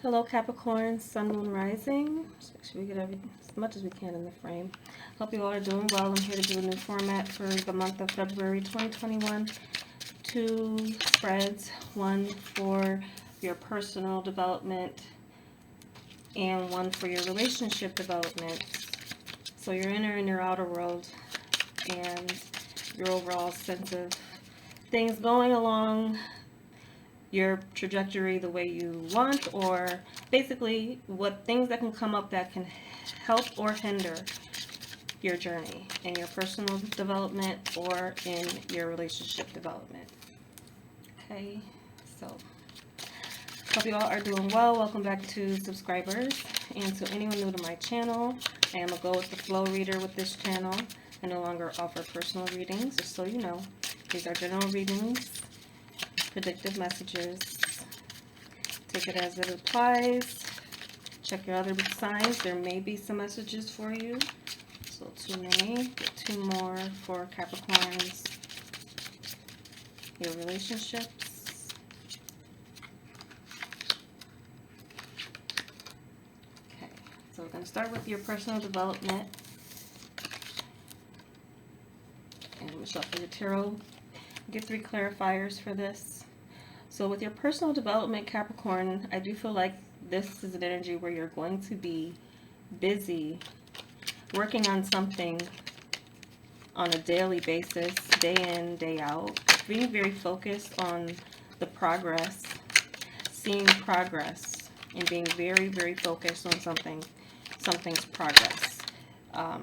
Hello Capricorn, Sun, Moon, Rising. Just make sure we get as much as we can in the frame. Hope you all are doing well. I'm here to do a new format for the month of February 2021. Two spreads, one for your personal development and one for your relationship development. So your inner and your outer world and your overall sense of things going along your trajectory the way you want, or basically what things that can come up that can help or hinder your journey in your personal development or in your relationship development. Okay, so hope you all are doing well. Welcome back to subscribers, and to anyone new to my channel, I am a go with the flow reader with this channel. I no longer offer personal readings, just so you know. These are general readings, predictive messages. Take it as it applies. Check your other signs. There may be some messages for you. So too many. Get two more for Capricorns. Your relationships. Okay, so we're going to start with your personal development. And we'll shuffle your tarot. Get 3 clarifiers for this. So with your personal development, Capricorn, I do feel like this is an energy where you're going to be busy working on something on a daily basis, day in, day out, being very focused on the progress, seeing progress, and being very, very focused on something's progress. No,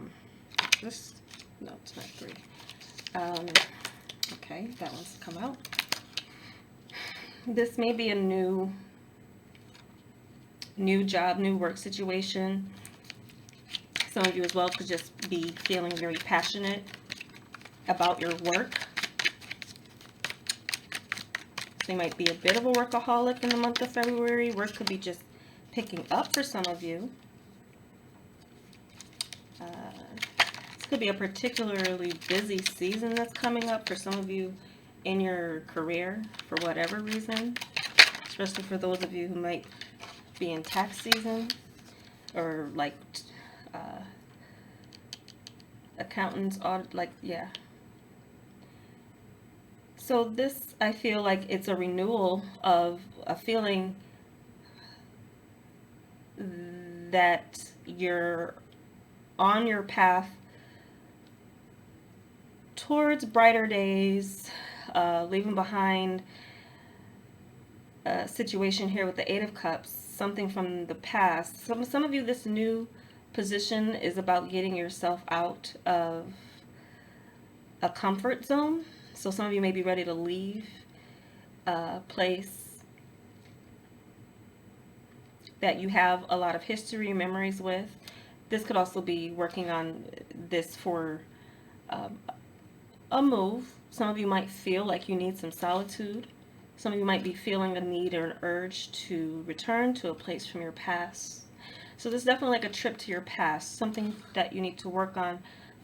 it's not 3. Okay, that one's come out. This may be a new job, new work situation. Some of you as well could just be feeling very passionate about your work. So you might be a bit of a workaholic in the month of February. Work could be just picking up for some of you. This could be a particularly busy season that's coming up for some of you in your career for whatever reason, especially for those of you who might be in tax season or like accountants, audit, yeah. So this, I feel like it's a renewal of a feeling that you're on your path towards brighter days, leaving behind a situation here with the 8 of Cups, something from the past. Some of you, this new position is about getting yourself out of a comfort zone. So some of you may be ready to leave a place that you have a lot of history and memories with. This could also be working on this for a move. Some of you might feel like you need some solitude. Some of you might be feeling a need or an urge to return to a place from your past. So this is definitely like a trip to your past, something that you need to work on,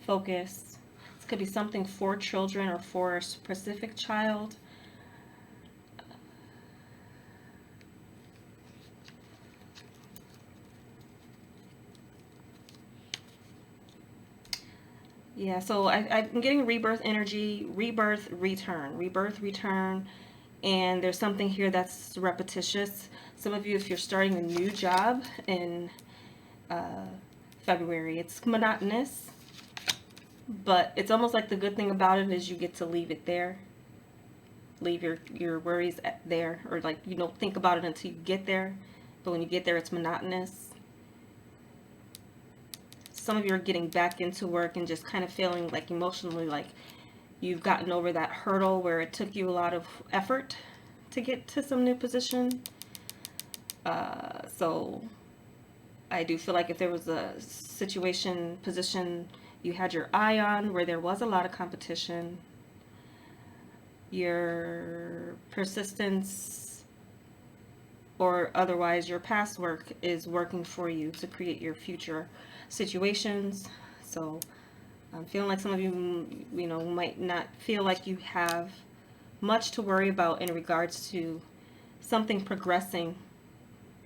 focus. This could be something for children or for a specific child. Yeah, so I'm getting rebirth energy, rebirth, return, and there's something here that's repetitious. Some of you, if you're starting a new job in February, it's monotonous, but it's almost like the good thing about it is you get to leave it there. Leave your worries there, or like you don't think about it until you get there, but when you get there, it's monotonous. Some of you are getting back into work and just kind of feeling like emotionally like you've gotten over that hurdle where it took you a lot of effort to get to some new position. So I do feel like if there was a position you had your eye on where there was a lot of competition, your persistence or otherwise your past work is working for you to create your future situations. So I'm feeling like some of you, might not feel like you have much to worry about in regards to something progressing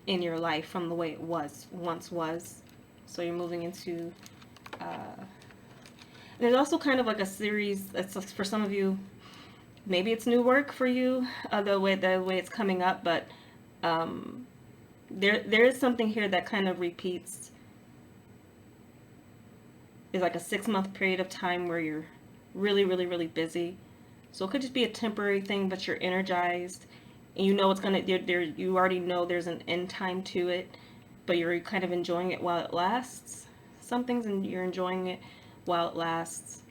in your life from the way it once was. So you're moving into, there's also kind of like a series, it's for some of you, maybe it's new work for you, the way it's coming up, but there is something here that kind of repeats. It's like a 6-month period of time where you're really, really, really busy. So it could just be a temporary thing, but you're energized, and you know it's gonna. You already know there's an end time to it, but you're kind of enjoying it while it lasts. Some things, and you're enjoying it while it lasts,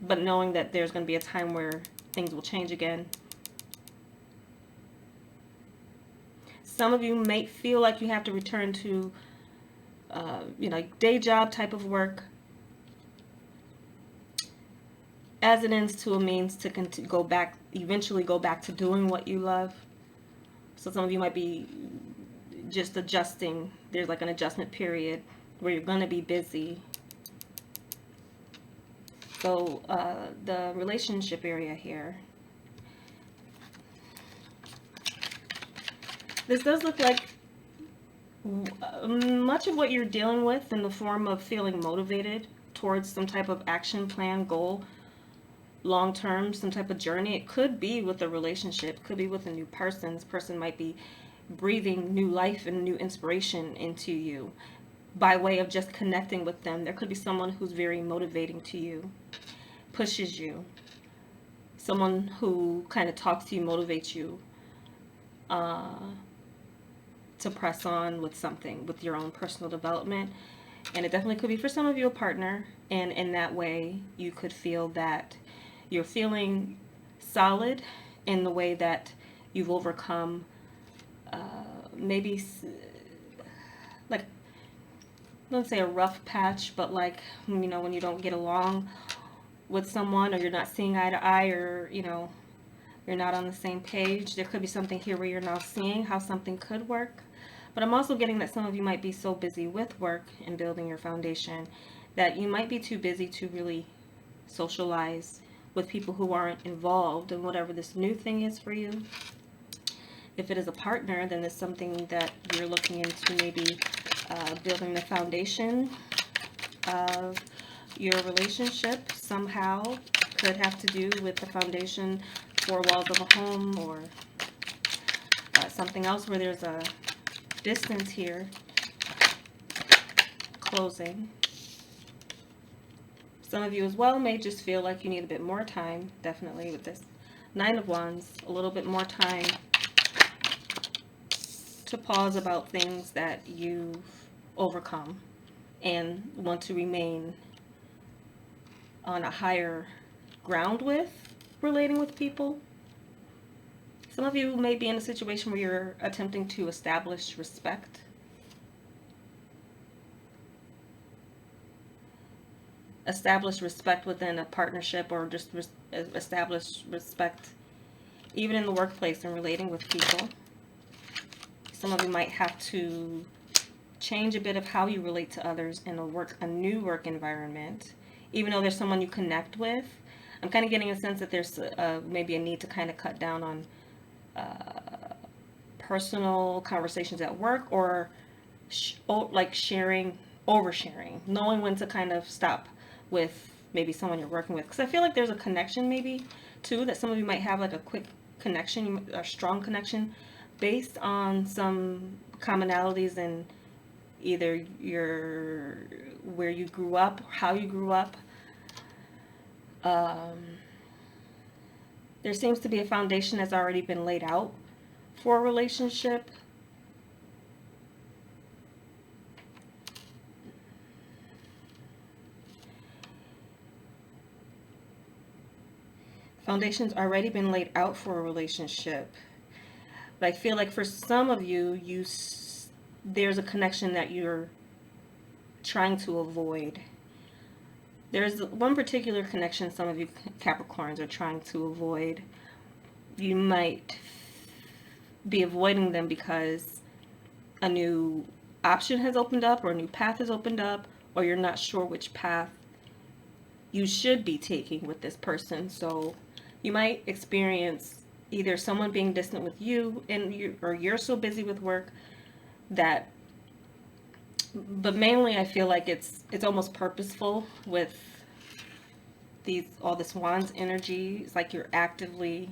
but knowing that there's gonna be a time where things will change again. Some of you may feel like you have to return to, day job type of work, as it ends to a means to eventually go back to doing what you love. So some of you might be just adjusting. There's like an adjustment period where you're going to be busy. So the relationship area here. This does look like much of what you're dealing with in the form of feeling motivated towards some type of action plan, goal, long term, some type of journey. It could be with a relationship, could be with a new person. This person might be breathing new life and new inspiration into you by way of just connecting with them. There could be someone who's very motivating to you, pushes you, someone who kind of talks to you, motivates you to press on with something, with your own personal development. And it definitely could be for some of you a partner, and in that way you could feel that you're feeling solid in the way that you've overcome maybe like, let's say a rough patch, but like, when you don't get along with someone, or you're not seeing eye to eye, or you're not on the same page. There could be something here where you're now seeing how something could work. But I'm also getting that some of you might be so busy with work and building your foundation that you might be too busy to really socialize with people who aren't involved in whatever this new thing is for you. If it is a partner, then it's something that you're looking into, maybe building the foundation of your relationship somehow. Could have to do with the foundation, 4 walls of a home, or something else where there's a distance here, closing. Some of you as well may just feel like you need a bit more time, definitely with this 9 of Wands, a little bit more time to pause about things that you've overcome and want to remain on a higher ground with, relating with people. Some of you may be in a situation where you're attempting to establish respect. Establish respect within a partnership, or just establish respect even in the workplace and relating with people. Some of you might have to change a bit of how you relate to others in a new work environment, even though there's someone you connect with. I'm kind of getting a sense that there's maybe a need to kind of cut down on personal conversations at work, or like oversharing, knowing when to kind of stop with maybe someone you're working with. Because I feel like there's a connection maybe too, that some of you might have like a quick connection, a strong connection based on some commonalities in either where you grew up, how you grew up. There seems to be a foundation that's already been laid out for a relationship. Foundation's already been laid out for a relationship. But I feel like for some of you, there's a connection that you're trying to avoid. There's one particular connection some of you Capricorns are trying to avoid. You might be avoiding them because a new option has opened up, or a new path has opened up, or you're not sure which path you should be taking with this person. So you might experience either someone being distant with you, or you're so busy with work that, but mainly I feel like it's almost purposeful with all this Wands energy. It's like you're actively,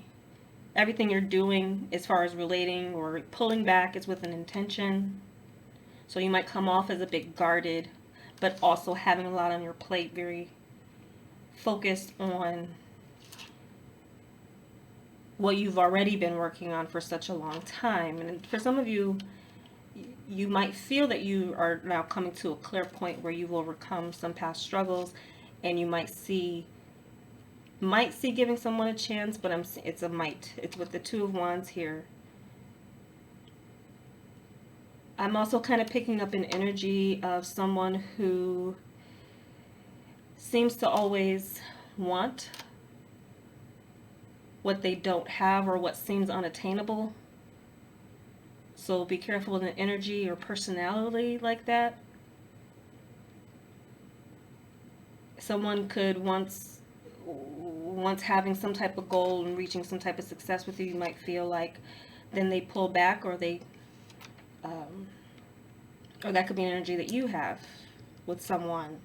everything you're doing as far as relating or pulling back is with an intention. So you might come off as a bit guarded, but also having a lot on your plate, very focused on what you've already been working on for such a long time. And for some of you, you might feel that you are now coming to a clear point where you've overcome some past struggles, and you might see giving someone a chance, but it's a might. It's with the Two of Wands here. I'm also kind of picking up an energy of someone who seems to always want what they don't have or what seems unattainable. So be careful with an energy or personality like that. Someone could once having some type of goal and reaching some type of success with you, you might feel like then they pull back, or or that could be an energy that you have with someone.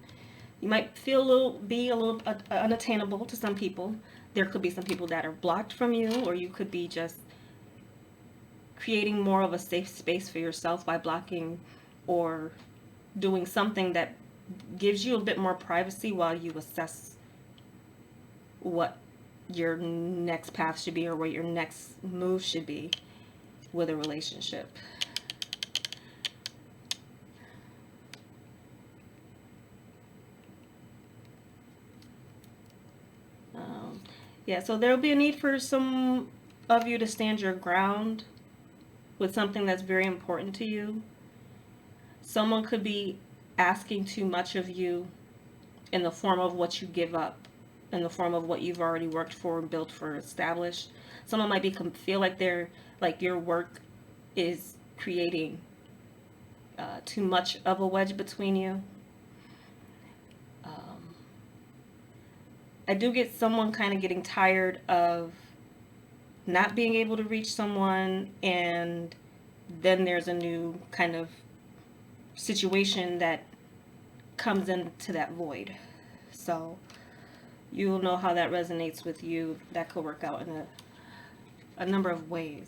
You might feel be a little unattainable to some people. There could be some people that are blocked from you, or you could be just creating more of a safe space for yourself by blocking or doing something that gives you a bit more privacy while you assess what your next path should be or what your next move should be with a relationship. Yeah, so there'll be a need for some of you to stand your ground with something that's very important to you. Someone could be asking too much of you in the form of what you give up, in the form of what you've already worked for and built for, established. Someone might feel like your work is creating too much of a wedge between you. I do get someone kind of getting tired of not being able to reach someone, and then there's a new kind of situation that comes into that void. So you'll know how that resonates with you. That could work out in a number of ways.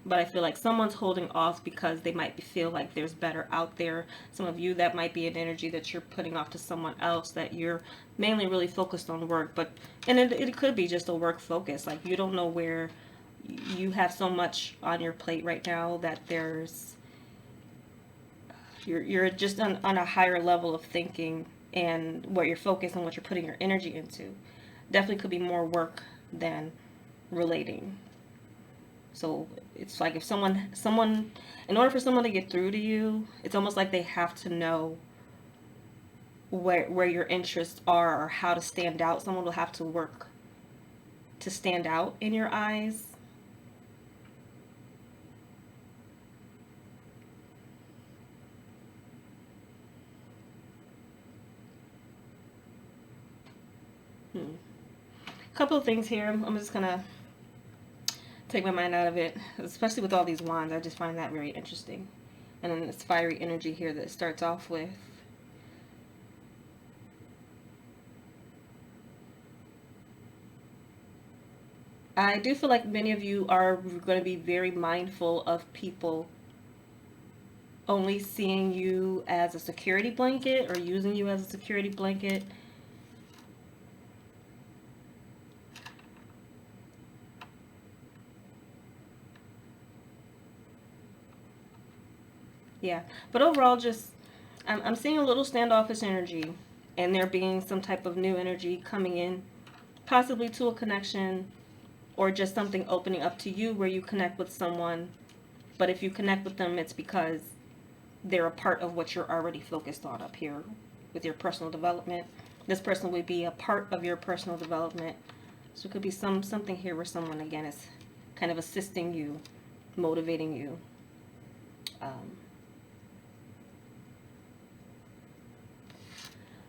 But I feel like someone's holding off because they might feel like there's better out there. Some of you, that might be an energy that you're putting off to someone else, that you're mainly really focused on work. And it could be just a work focus. Like, you don't know where you have so much on your plate right now that you're just on a higher level of thinking, and what you're focused on, what you're putting your energy into. Definitely could be more work than relating. So it's like if someone, in order for someone to get through to you, it's almost like they have to know where your interests are or how to stand out. Someone will have to work to stand out in your eyes. Couple of things here. I'm just gonna take my mind out of it, especially with all these wands. I just find that very interesting. And then this fiery energy here that it starts off with. I do feel like many of you are going to be very mindful of people only seeing you as a security blanket, or using you as a security blanket. Yeah, but overall, just I'm seeing a little standoffish energy, and there being some type of new energy coming in, possibly to a connection, or just something opening up to you where you connect with someone. But if you connect with them, it's because they're a part of what you're already focused on up here with your personal development. This person would be a part of your personal development. So it could be something here where someone, again, is kind of assisting you, motivating you.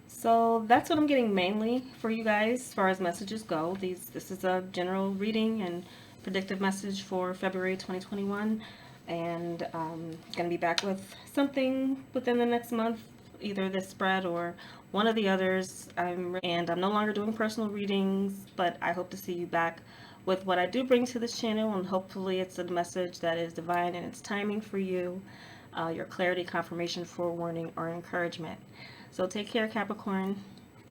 So that's what I'm getting mainly for you guys as far as messages go. This is a general reading, and predictive message for February 2021, and going to be back with something within the next month, either this spread or one of the others. I'm no longer doing personal readings, but I hope to see you back with what I do bring to this channel, and hopefully it's a message that is divine in its timing for you, your clarity, confirmation, forewarning, or encouragement. So take care, Capricorn.